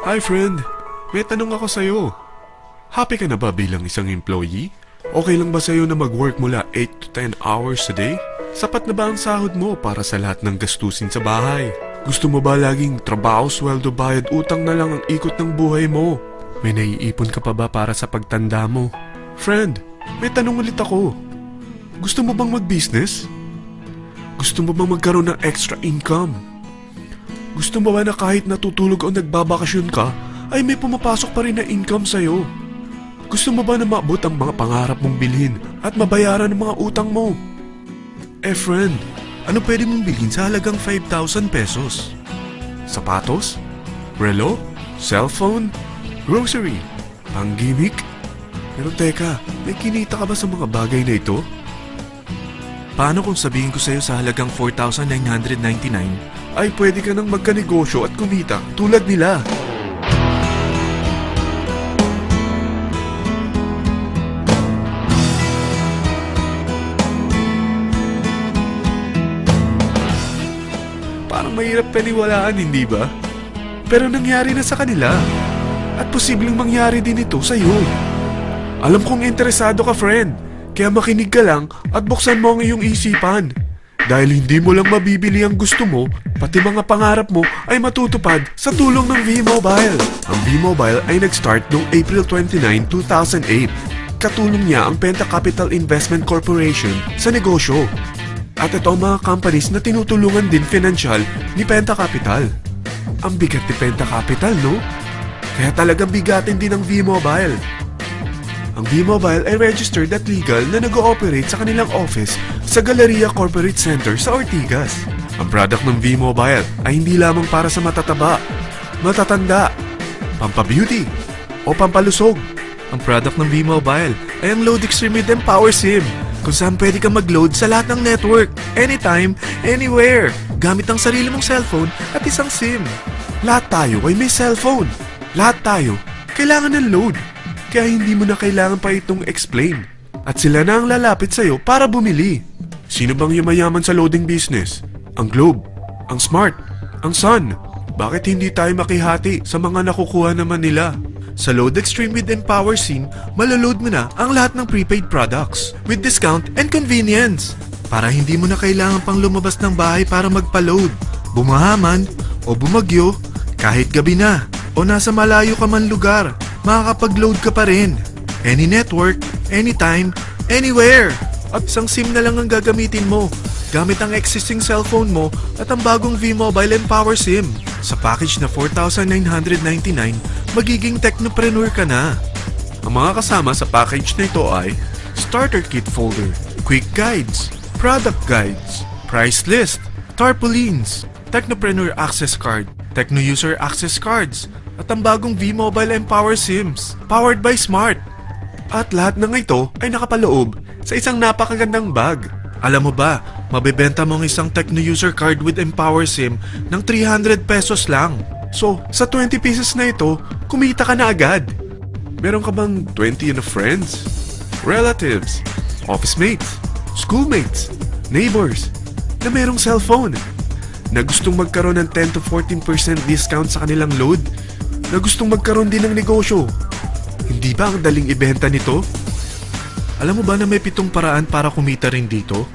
Hi friend, may tanong ako sa'yo. Happy ka na ba bilang isang employee? Okay lang ba sa'yo na mag-work mula 8 to 10 hours a day? Sapat na ba ang sahod mo para sa lahat ng gastusin sa bahay? Gusto mo ba laging trabaho, sweldo, bayad, utang na lang ang ikot ng buhay mo? May naiipon ka pa ba para sa pagtanda mo? Friend, may tanong ulit ako. Gusto mo bang mag-business? Gusto mo bang magkaroon ng extra income? Gusto mo ba na kahit natutulog o nagbabakasyon ka, ay may pumapasok pa rin na income sa'yo? Gusto mo ba na maabot ang mga pangarap mong bilhin at mabayaran ang mga utang mo? Eh friend, ano pwede mong bilhin sa halagang 5,000 pesos? Sapatos? Relo? Cellphone? Grocery? Pang-gimmick? Pero teka, may kinita ka ba sa mga bagay na ito? Paano kung sabihin ko sa'yo sa halagang 4,999 ay pwede ka nang magkanegosyo at kumita tulad nila? Parang mahirap paniwalaan, hindi ba? Pero nangyari na sa kanila. At posibleng mangyari din ito sa'yo. Alam kong interesado ka, friend. Kaya makinig ka lang at buksan mo ang iyong isipan. Dahil hindi mo lang mabibili ang gusto mo, pati mga pangarap mo ay matutupad sa tulong ng V-Mobile. Ang V-Mobile ay nag-start noong April 29, 2008. Katulong niya ang Penta Capital Investment Corporation sa negosyo. At ito ang mga companies na tinutulungan din financial ni Penta Capital. Ang bigat ni Penta Capital, no? Kaya talagang bigatin din ang V-Mobile. Ang V-Mobile ay registered at legal na nag-ooperate sa kanilang office sa Galleria Corporate Center sa Ortigas. Ang product ng V-Mobile ay hindi lamang para sa matataba, matatanda, pampabeauty, o pampalusog. Ang product ng V-Mobile ay ang Load Extreme with Empower SIM, kung saan pwede kang mag-load sa lahat ng network, anytime, anywhere, gamit ang sarili mong cellphone at isang SIM. Lahat tayo ay may cellphone. Lahat tayo kailangan ng load. Kaya hindi mo na kailangan pa itong explain. At sila na ang lalapit sa'yo para bumili. Sino bang yumayaman sa loading business? Ang Globe, ang Smart, ang Sun. Bakit hindi tayo makihati sa mga nakukuha naman nila? Sa Load Extreme with Empower SIM, malaload mo na ang lahat ng prepaid products with discount and convenience. Para hindi mo na kailangan pang lumabas ng bahay para magpa-load. Bumahaman o bumagyo, kahit gabi na o nasa malayo ka man lugar, makakapag-load ka pa rin. Any network, anytime, anywhere. At isang SIM na lang ang gagamitin mo gamit ang existing cellphone mo at ang bagong V-Mobile Empower SIM. Sa package na 4,999, magiging technopreneur ka na. Ang mga kasama sa package na ito ay Starter Kit Folder, Quick Guides, Product Guides, Price List, Tarpaulins, Technopreneur Access Card, Techno User Access Cards, at ang bagong V-Mobile Empower SIMs, powered by Smart. At lahat ng ito ay nakapaloob sa isang napakagandang bag. Alam mo ba, mabebenta mo ang isang Techno User Card with Empower SIM ng 300 pesos lang. So, sa 20 pieces na ito, kumita ka na agad. Meron ka bang 20 na friends, relatives, office mates, schoolmates, neighbors, na merong cellphone, na gustong magkaroon ng 10 to 14% discount sa kanilang load, na gustong magkaroon din ng negosyo? Hindi ba ang daling ibenta nito? Alam mo ba na may 7 paraan para kumita rin dito?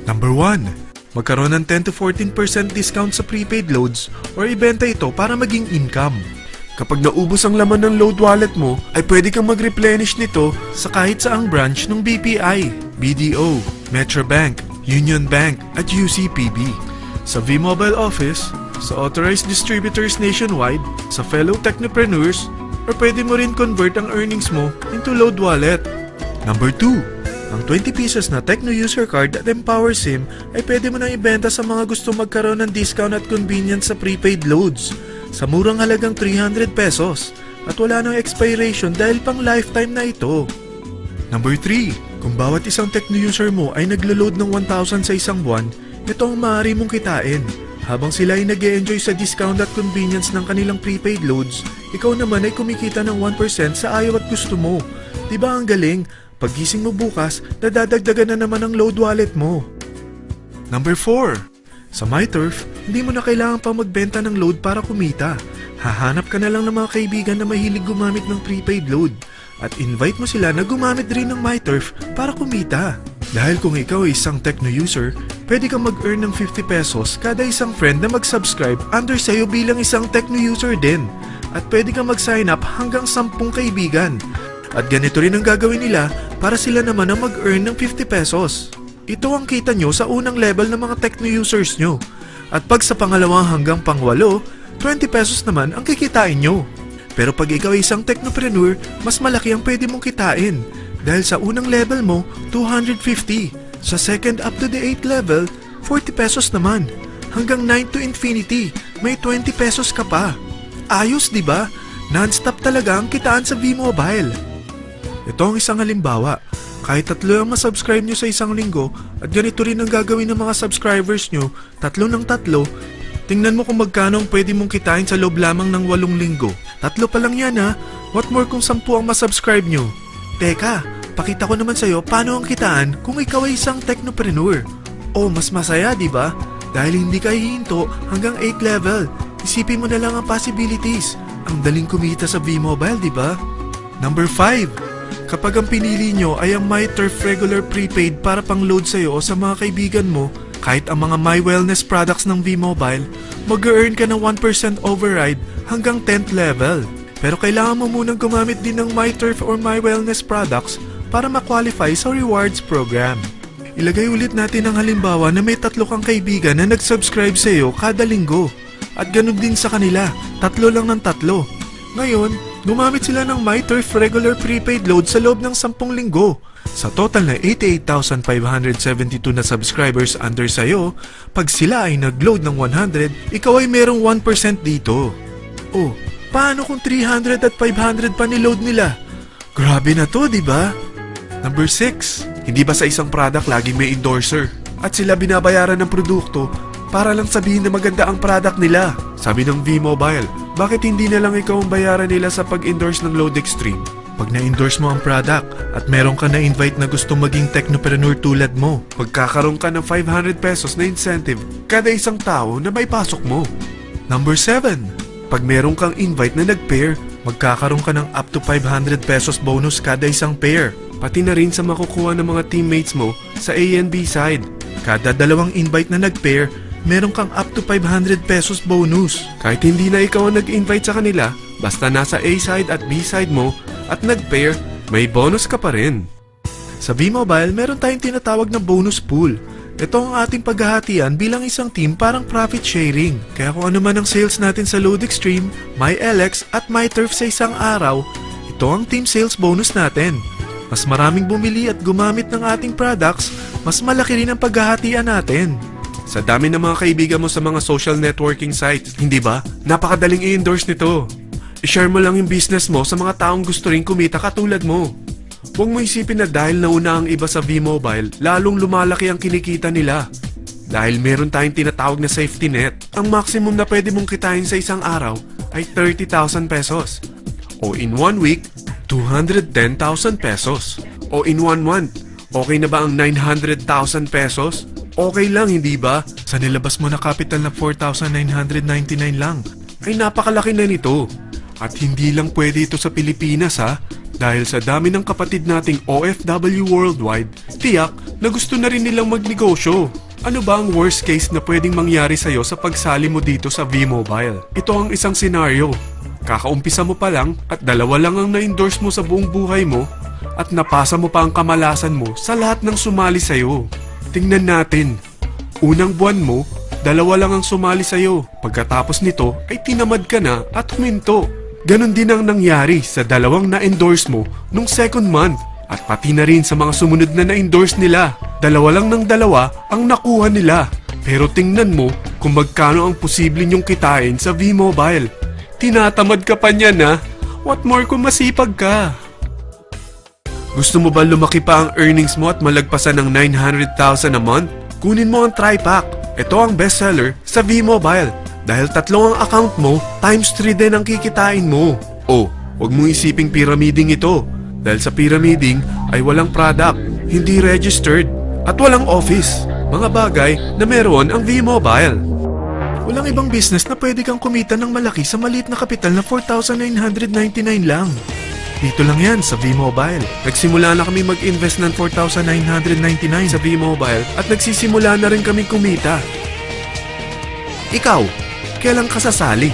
Number 1. Magkaroon ng 10 to 14% discount sa prepaid loads or ibenta ito para maging income. Kapag naubos ang laman ng load wallet mo, ay pwede kang mag-replenish nito sa kahit saang branch ng BPI, BDO, Metrobank, Union Bank at UCPB. Sa V-Mobile Office, sa authorized distributors nationwide, sa fellow technopreneurs, or pwede mo rin convert ang earnings mo into load wallet. Number 2. Ang 20 pieces na Techno User Card at Empower SIM ay pwede mo nang ibenta sa mga gusto magkaroon ng discount at convenience sa prepaid loads sa murang halagang 300 pesos at wala nang expiration dahil pang lifetime na ito. Number 3. Kung bawat isang Techno user mo ay naglo-load ng 1,000 sa isang buwan, ito ang maaari mong kitain. Habang sila ay nag-e-enjoy sa discount at convenience ng kanilang prepaid loads, ikaw naman ay kumikita ng 1% sa ayaw at gusto mo. Diba ang galing? Paggising mo bukas, nadadagdagan na naman ang load wallet mo. Number 4. Sa MyTurf, hindi mo na kailangan pa magbenta ng load para kumita. Hahanap ka na lang ng mga kaibigan na mahilig gumamit ng prepaid load at invite mo sila na gumamit rin ng MyTurf para kumita. Dahil kung ikaw ay isang Tecno user, pwede kang mag-earn ng 50 pesos kada isang friend na mag-subscribe under sa'yo bilang isang Tecno user din. At pwede kang mag-sign up hanggang 10 kaibigan. At ganito rin ang gagawin nila para sila naman ang mag-earn ng 50 pesos. Ito ang kita nyo sa unang level ng mga Tecno users nyo. At pag sa pangalawang hanggang pangwalo, 20 pesos naman ang kikitain nyo. Pero pag ikaw ay isang technopreneur, mas malaki ang pwede mong kitain. Dahil sa unang level mo, 250. Sa second up to the 8th level, 40 pesos naman. Hanggang 9 to infinity, may 20 pesos ka pa. Ayos, di ba? Non-stop talaga ang kitaan sa V-Mobile. Ito ang isang halimbawa. Kahit 3 ang masubscribe nyo sa isang linggo at ganito rin ang gagawin ng mga subscribers nyo, 3 ng 3, tingnan mo kung magkano ang pwede mong kitain sa loob lamang ng 8 linggo. 3 pa lang yan ha. What more kung 10 ang masubscribe nyo? Teka, pakita ko naman sa'yo paano ang kitaan kung ikaw ay isang technopreneur. Oh, mas masaya, di ba? Dahil hindi ka hihinto hanggang 8th level. Isipin mo na lang ang possibilities. Ang daling kumita sa V-Mobile, di ba? Number 5. Kapag ang pinili nyo ay ang MyTurf Regular Prepaid para pang-load sa'yo o sa mga kaibigan mo, kahit ang mga My Wellness products ng V-Mobile, mag-earn ka ng 1% override hanggang 10th level. Pero kailangan mo munang gumamit din ng MyTurf or My Wellness products para ma-qualify sa rewards program. Ilagay ulit natin ang halimbawa na may 3 kang kaibigan na nag-subscribe sa'yo kada linggo. At ganun din sa kanila, 3 lang ng 3. Ngayon, gumamit sila ng MyTurf Regular Prepaid Load sa loob ng 10 linggo. Sa total na 88,572 na subscribers under sa'yo, pag sila ay nag-load ng 100, ikaw ay merong 1% dito. Oh, paano kung 300 at 500 pa niload nila? Grabe na to, di ba? Number 6. Hindi ba sa isang product laging may endorser? At sila binabayaran ng produkto para lang sabihin na maganda ang product nila. Sabi ng V-Mobile, bakit hindi na lang ikaw ang bayaran nila sa pag-endorse ng Load Extreme? Pag na-endorse mo ang product at meron ka na-invite na gusto maging technopreneur tulad mo, magkakaroon ka ng 500 pesos na incentive kada isang tao na may pasok mo. Number 7. Pag meron kang invite na nag-pair, magkakaroon ka ng up to 500 pesos bonus kada isang pair. Pati na rin sa makukuha ng mga teammates mo sa A and B side. Kada 2 invite na nag-pair, meron kang up to 500 pesos bonus. Kahit hindi na ikaw ang nag-invite sa kanila, basta nasa A side at B side mo at nag-pair, may bonus ka pa rin. Sa V-Mobile, meron tayong tinatawag na bonus pool. Ito ang ating paghahatian bilang isang team parang profit sharing. Kaya kung ano man ang sales natin sa Load Extreme, MyLX at MyTurf sa isang araw, ito ang team sales bonus natin. Mas maraming bumili at gumamit ng ating products, mas malaki rin ang paghahatian natin. Sa dami ng mga kaibigan mo sa mga social networking sites, hindi ba? Napakadaling i-endorse nito. I-share mo lang yung business mo sa mga taong gusto rin kumita katulad mo. Huwag mo isipin na dahil nauna ang iba sa V-Mobile, lalong lumalaki ang kinikita nila. Dahil meron tayong tinatawag na safety net, ang maximum na pwede mong kitain sa isang araw ay 30,000 pesos. O in 1 week, 210,000 pesos. O in 1 month, okay na ba ang 900,000 pesos? Okay lang, hindi ba? Sa nilabas mo na capital na 4,999 lang, ay napakalaki na nito. At hindi lang pwede ito sa Pilipinas ha, dahil sa dami ng kapatid nating OFW worldwide, tiyak na gusto na rin nilang magnegosyo. Ano ba ang worst case na pwedeng mangyari sa'yo sa pagsali mo dito sa V-Mobile? Ito ang isang senaryo. Kakaumpisa mo pa lang at 2 lang ang na-endorse mo sa buong buhay mo at napasa mo pa ang kamalasan mo sa lahat ng sumali sa'yo. Tingnan natin. Unang buwan mo, 2 lang ang sumali sa'yo. Pagkatapos nito ay tinamad ka na at huminto. Ganon din ang nangyari sa 2 na-endorse mo nung second month at pati na rin sa mga sumunod na na-endorse nila. 2 lang ng 2 ang nakuha nila. Pero tingnan mo kung magkano ang posible nyong kitain sa V-Mobile. Tinatamad ka pa niyan ha? What more kung masipag ka? Gusto mo ba lumaki pa ang earnings mo at malagpasan ng 900,000 a month? Kunin mo ang TriPack. Ito ang bestseller sa V-Mobile. Dahil 3 ang account mo, times 3 din ang kikitain mo. Oh, huwag mong isiping pyramiding ito. Dahil sa pyramiding ay walang product, hindi registered, at walang office. Mga bagay na meron ang V-Mobile. Walang ibang business na pwede kang kumita ng malaki sa maliit na kapital na 4,999 lang. Dito lang yan sa V-Mobile. Nagsimula na kami mag-invest ng 4,999 sa V-Mobile at nagsisimula na rin kami kumita. Ikaw, kailan ka sasali?